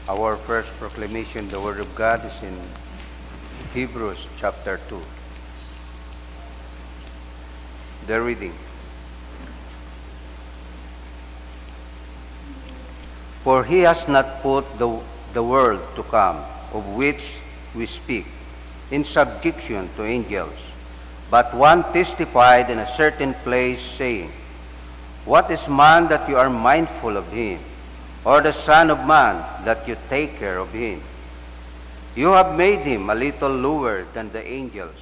Our first proclamation, the Word of God, is in Hebrews chapter 2. The reading. For he has not put the world to come, of which we speak, in subjection to angels, but one testified in a certain place, saying, What is man that you are mindful of him, or the Son of Man that you take care of him? You have made him a little lower than the angels,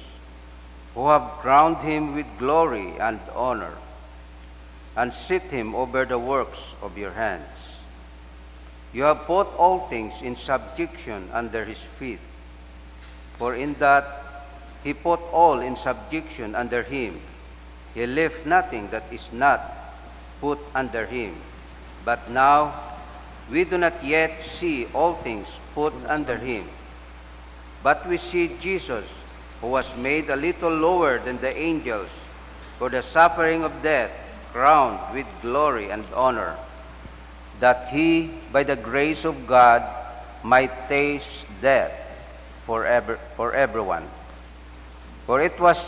who have crowned him with glory and honor, and set him over the works of your hands. You have put all things in subjection under his feet. For in that he put all in subjection under him, he left nothing that is not put under him. But now we do not yet see all things put under him, but we see Jesus, who was made a little lower than the angels, for the suffering of death, crowned with glory and honor, that he, by the grace of God, might taste death for everyone. For it was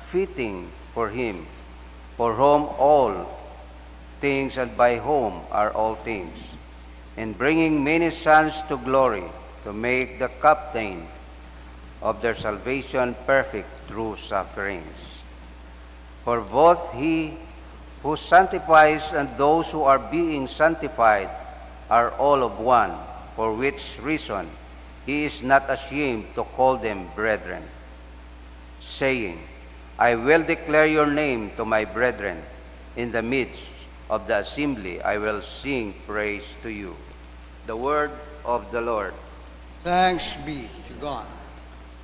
fitting for him, for whom all things and by whom are all things, in bringing many sons to glory, to make the captain of their salvation perfect through sufferings. For both he who sanctifies and those who are being sanctified are all of one, for which reason he is not ashamed to call them brethren, saying, I will declare your name to my brethren. In the midst of the assembly I will sing praise to you. The word of the Lord. Thanks be to God.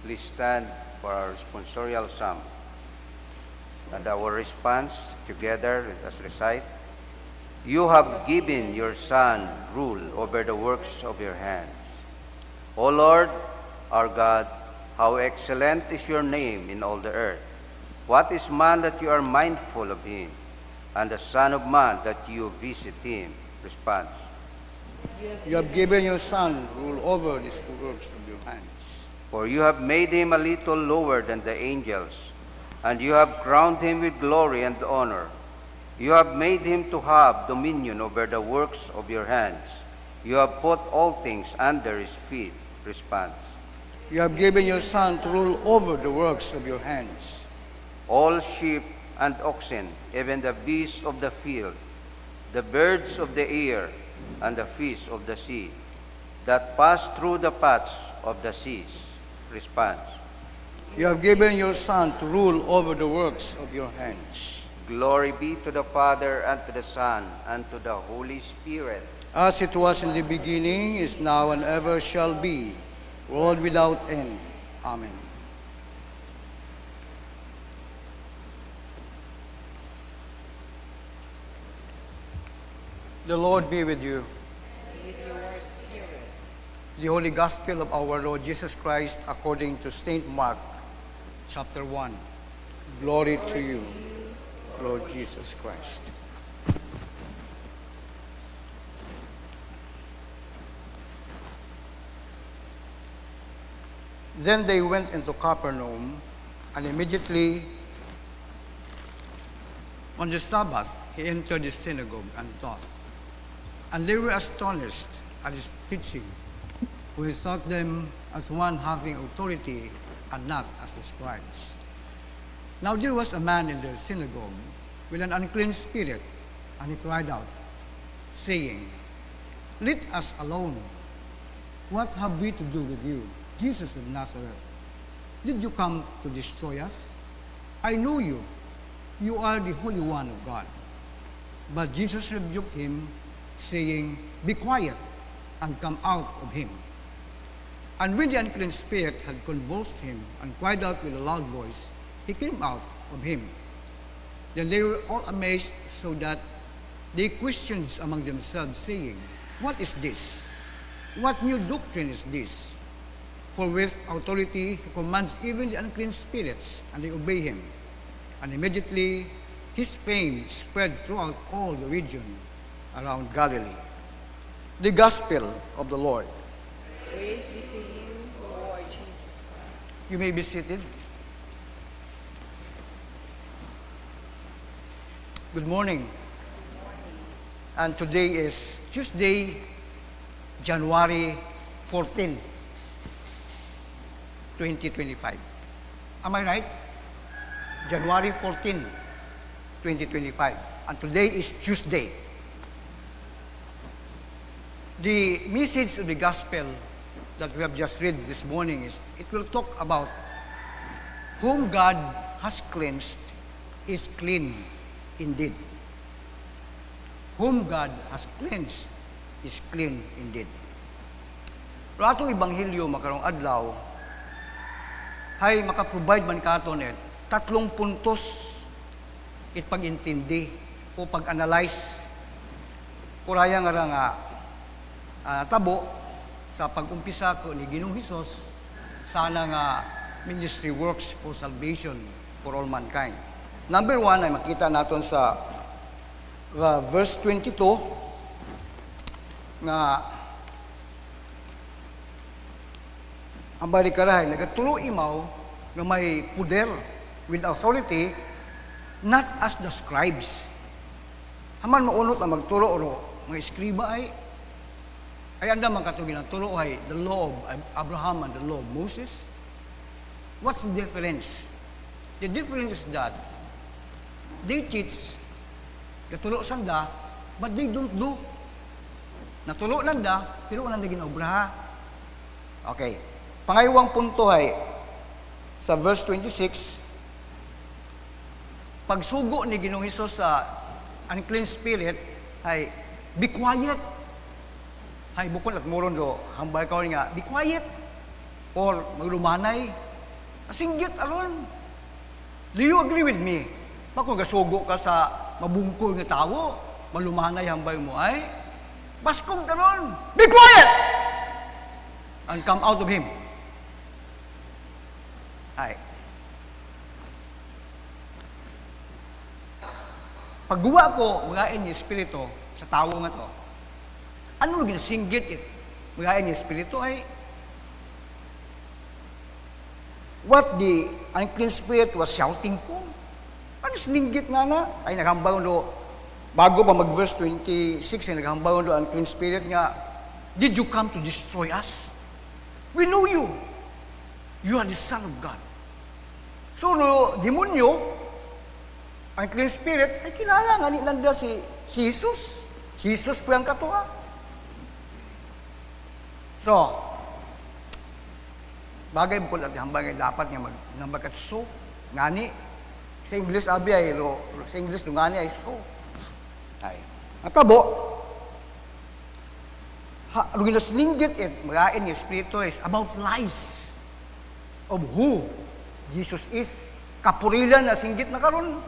Please stand for our responsorial psalm. And our response together, let us recite. You have given your Son rule over the works of your hands. O Lord, our God, how excellent is your name in all the earth. What is man that you are mindful of him, and the Son of Man that you visit him? Response. You have given your Son rule over these works of your hands. For you have made him a little lower than the angels, and you have crowned him with glory and honor. You have made him to have dominion over the works of your hands. You have put all things under his feet. Response. You have given your Son to rule over the works of your hands. All sheep and oxen, even the beasts of the field, the birds of the air, and the fish of the sea, that pass through the paths of the seas. Response. You have given your Son to rule over the works of your hands. Glory be to the Father, and to the Son, and to the Holy Spirit. As it was in the beginning, is now, and ever shall be, world without end. Amen. The Lord be with you. And with your spirit. The Holy Gospel of our Lord Jesus Christ according to St. Mark, chapter 1. Glory to you, Lord Jesus Christ. Then they went into Capernaum, and immediately on the Sabbath he entered the synagogue and taught. And they were astonished at his teaching, for he taught them as one having authority and not as the scribes. Now there was a man in the synagogue with an unclean spirit, and he cried out, saying, Let us alone. What have we to do with you, Jesus of Nazareth? Did you come to destroy us? I know you. You are the Holy One of God. But Jesus rebuked him, saying, Be quiet, and come out of him. And when the unclean spirit had convulsed him and cried out with a loud voice, he came out of him. Then they were all amazed, so that they questioned among themselves, saying, What is this? What new doctrine is this? For with authority he commands even the unclean spirits, and they obey him. And immediately his fame spread throughout all the region around Galilee. The Gospel of the Lord. Praise be to you, Lord Jesus Christ. You may be seated. Good morning. And today is Tuesday, January 14, 2025. Am I right? January 14, 2025. And today is Tuesday. The message of the gospel that we have just read this morning is, it will talk about whom God has cleansed is clean indeed. Whom God has cleansed is clean indeed. Pero atong Ebanghelyo makarong adlaw, ay makaprovide man katon it, 3 puntos it pag-intindi o pag-analyze kuraya nga tabo sa pag-umpisa ko ni Ginoong Hesus sana nga ministry works for salvation for all mankind. Number 1 ay makita naton sa verse 22 nga ang balikarahay nagatulo imaw na may puder with authority, not as the scribes. Haman maunot na magturo o mga eskriba ay anda man katong ginaturo ay the law of Abraham and the law of Moses. What's the difference? The difference is that they teach katulo sanda, but they don't do. Natulo nanda, pero wala na ginaobraha. Okay. Pangayawang punto ay sa verse 26, pagsugo ni Ginoong Hesus sa unclean spirit ay be quiet. Hay bukod at moron do hambay ka nga be quiet or maglumanay. Asinggit aron. Do you agree with me? Pag gasugo ka sa mabungkol nga tawo, malumanay hambay mo ay baskog taron. Be quiet! And come out of him. Ay. Pagguwa ko, magain niya espiritu sa tawo nga to. Ano ginasinggit it? Magain niya espiritu ay what the unclean spirit was shouting for. Ano sininggit nga na? Ay naghambaw do, bago pa mag-verse 26, ay naghambaw do unclean spirit nga, did you come to destroy us? We know you. You are the Son of God. So, no, demonyo, unclean spirit, ay kilala nga ni nanda si Jesus. Si Jesus po ang katuha. So, bagay mo ko natin hambang ay dapat nga mag-nambagat so, ngani, sa English abi ay, sa English no ngani ay so. Ay, natabo, nung ginasinggit it, magain yung Espiritu is about lies of who Jesus is. Kapurilan na singgit na karon.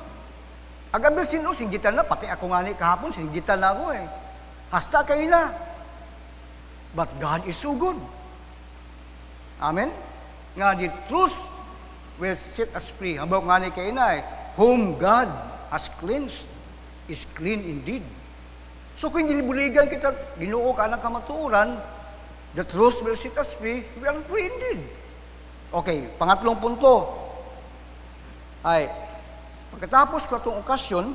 Agabi sino, singgitan na, pati ako nga ni kahapon, singgitan na ako eh. Hasta kayo na. But God is so good. Amen? Nga the truth will set us free. Habang nga ni kayo na eh, whom God has cleansed is clean indeed. So kung gilibuligan kita, Ginoo ka ng kamaturan, the truth will set us free, we are free indeed. Okay, pangatlong punto ay, pagkatapos ko itong okasyon,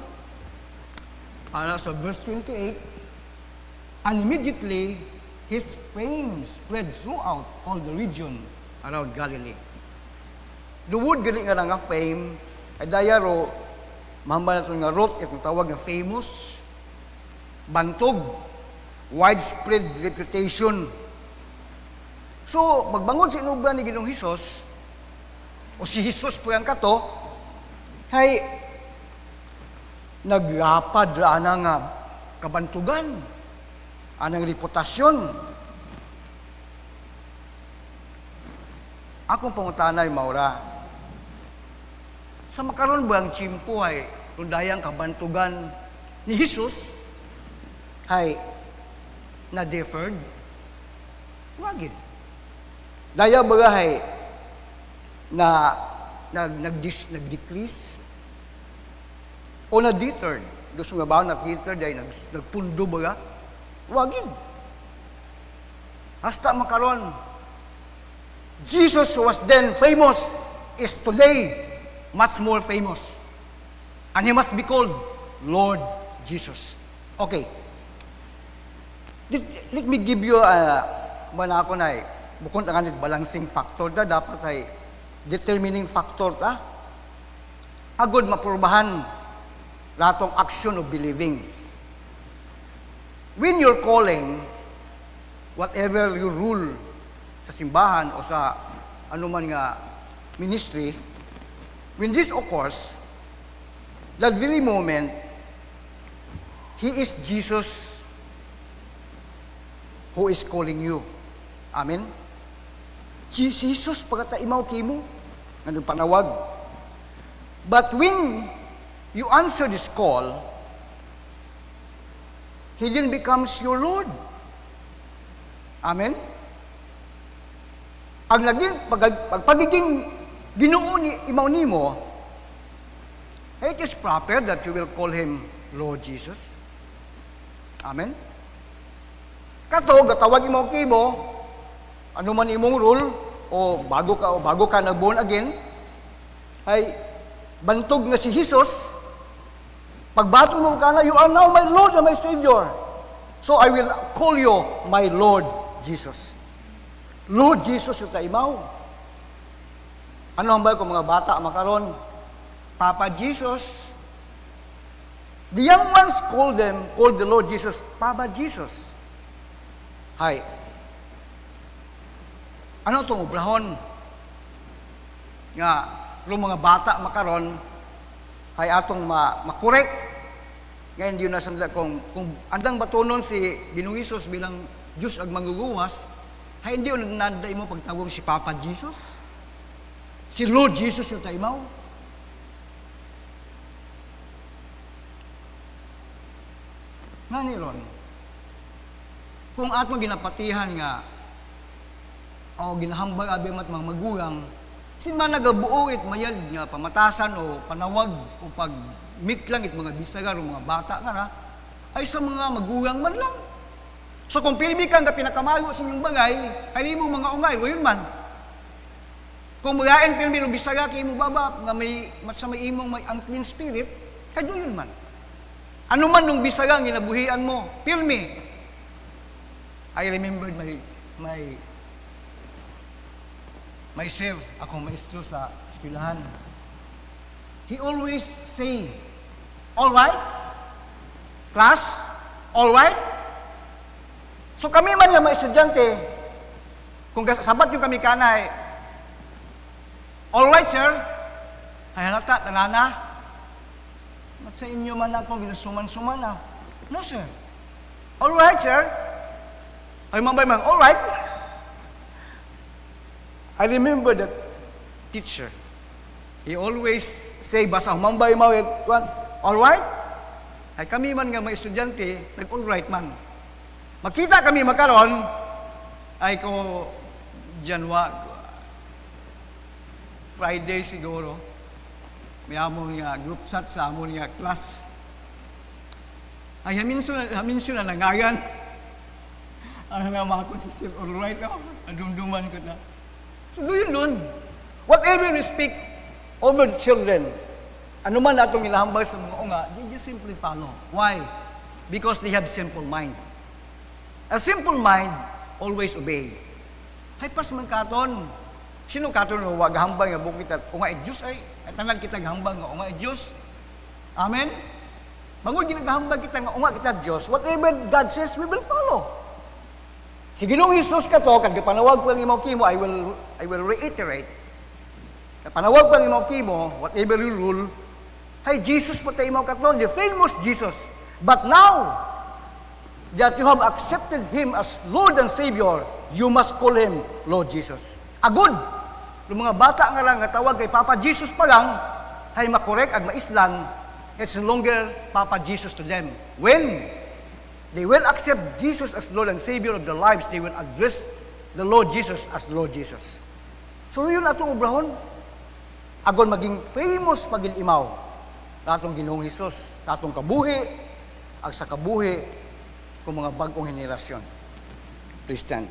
sa verse 28, and immediately, his fame spread throughout all the region around Galilee. The word gali nga nga fame, ay dayaro, mahamba na ito nga wrote, itong tawag nga famous, bantog, widespread reputation. So, magbangon sa inugban ni Ginoong Hesus, o si Hesus po yan kato, ay naglapad ra nga kabantugan, anang reputasyon. Akong pangutanay maura, sa makaroon ba ang tsimpo ay tundayang kabantugan ni Hesus, ay na-deferred? Wagin. Daya bagahay na nag-decrease o na-deterred. Gusto nga ba na-deterred ay nagpundo baga? Wagin. Hasta makaron, Jesus who was then famous is today much more famous. And He must be called Lord Jesus. Okay. Let me give you mana ako na bukod ang balancing factor da dapat ay determining factor ta. Agod mapurbahan ratong action of believing. When you're calling, whatever you rule sa simbahan o sa anuman nga ministry, when this occurs, that very moment, He is Jesus who is calling you. Amen? Jesus, pagkata imaw kimo, nga nagpanawag. But when you answer this call, He then becomes your Lord. Amen? Ang naging pagpagiging Ginoo ni imaw nimo, it is proper that you will call Him Lord Jesus. Amen? Kato, gatawag imaw kimo, ano man imong rule, o bago ka na born again, ay bantog nga si Jesus, pagbato mo ka na, you are now my Lord and my Savior. So I will call you my Lord Jesus. Lord Jesus yung taimaw. Ano ang ba kung mga bata makaron? Papa Jesus. The young ones called the Lord Jesus, Papa Jesus. Hay. Ano itong ubrahon? Nga, yung mga bata makaron, ay atong makorek. Ngayon, di na samsa kung andang batunon si Ginoong Hesus bilang Diyos ag manguguwas, ay hindi yun nanday mo pagtawag si Papa Jesus. Si Lord Jesus yung taimaw. Nga ni Ron, kung atong ginapatihan nga, o ginahambag abi mat mga magulang, sinman nagabuo it mayad nga pamatasan o panawag o pag-meet lang it mga bisagar o mga bata nga na, ay sa mga magulang man lang. So kung pilmi kang ka pinakamayo sa inyong bagay, ay mo mga ungay, o yun man. Kung magain pilmi o bisaga kay mo baba, nga may sa may imong may unclean spirit, ay yun man. Ano man nung bisaga ang ginabuhian mo, pilmi. I remembered myself, akong maestro sa eskwelahan. He always say, all right? Class? All right? So kami man nga mga estudyante, kung sabat yung kami kanay, all right, sir? Ay halata, tanana. Mat sa inyo man akong ginasuman-suman na. No, sir. All right, sir? Ay mambay man, all right? I remember that teacher. He always say, basa humambay mo, all right? Ay kami man nga mga estudyante, nag-all right man. Makita kami makaron, ay ko, Friday siguro, may amon nga group chat sa amon nga class. Ay haminso na nangayan. Ano nga makakon si Sir, all right, adumduman ko na. So doon nun, whatever we speak over the children, ano man natong ilahambal sa mga unga, they just simply follow. Why? Because they have simple mind. A simple mind always obey. Hay pas man katon. Sino katon nga wag hambal nga bukit at unga Diyos ay tanan kita gahambal nga unga Diyos. Amen. Bangod ginagahambal kita nga unga kita Diyos, whatever God says, we will follow. Si Ginoong Hesus kato, kad panawag ko ang imaw kimo, I will reiterate. Panawag ko ang imaw kimo, whatever you rule, hey, Jesus po tayo imaw kato, the famous Jesus. But now, that you have accepted Him as Lord and Savior, you must call Him Lord Jesus. Agud! Yung mga bata nga lang, tawag kay Papa Jesus pa lang, ay makorek ag maislan, it's no longer Papa Jesus to them. When they will accept Jesus as Lord and Savior of their lives, they will address the Lord Jesus as Lord Jesus. So yun atong obrahon. Agon maging famous pagilimaw sa atong Ginoong Hesus, sa atong kabuhi, ag sa kabuhi kung mga bagong henerasyon. Please stand.